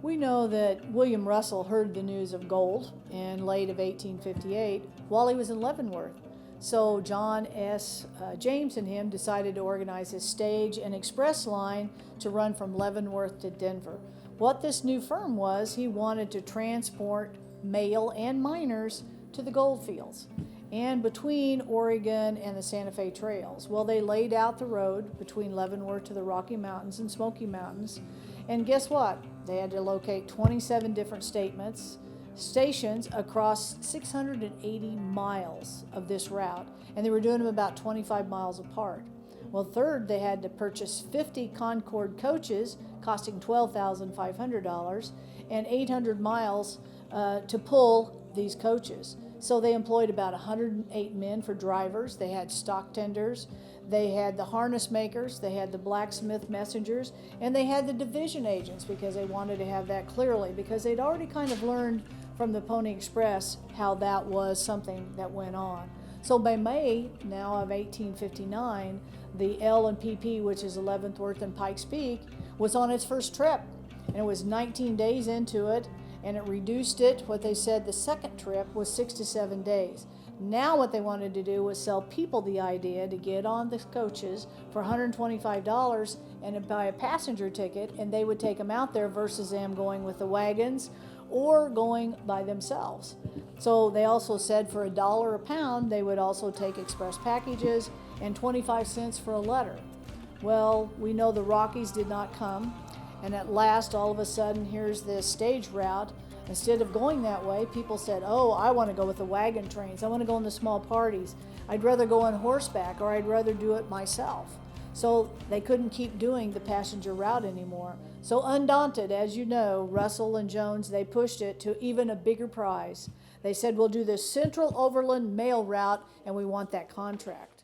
We know that William Russell heard the news of gold in late of 1858 while he was in Leavenworth. So John S. James and him decided to organize a stage and express line to run from Leavenworth to Denver. What this new firm was, he wanted to transport mail and miners to the gold fields and between Oregon and the Santa Fe trails. Well, they laid out the road between Leavenworth to the Rocky Mountains and Smoky Mountains. And guess what? They had to locate 27 different stations across 680 miles of this route, and they were doing them about 25 miles apart. Well, third, they had to purchase 50 Concorde coaches costing $12,500 and 800 miles to pull these coaches. So they employed about 108 men for drivers. They had stock tenders, they had the harness makers, they had the blacksmith messengers, and they had the division agents because they wanted to have that clearly because they'd already kind of learned from the Pony Express how that was something that went on. So by May now of 1859, the L&PP, which is 11th Worth and Pikes Peak, was on its first trip. And it was 19 days into it, and it reduced it. What they said the second trip was 6 to 7 days. Now what they wanted to do was sell people the idea to get on the coaches for $125 and buy a passenger ticket, and they would take them out there versus them going with the wagons or going by themselves. So they also said for $1 a pound, they would also take express packages and 25 cents for a letter. Well, we know the Rockies did not come, and at last, all of a sudden, here's this stage route. Instead of going that way, people said, oh, I want to go with the wagon trains. I want to go in the small parties. I'd rather go on horseback, or I'd rather do it myself. So they couldn't keep doing the passenger route anymore. So undaunted, as you know, Russell and Jones, they pushed it to even a bigger prize. They said, we'll do the Central Overland Mail route, and we want that contract.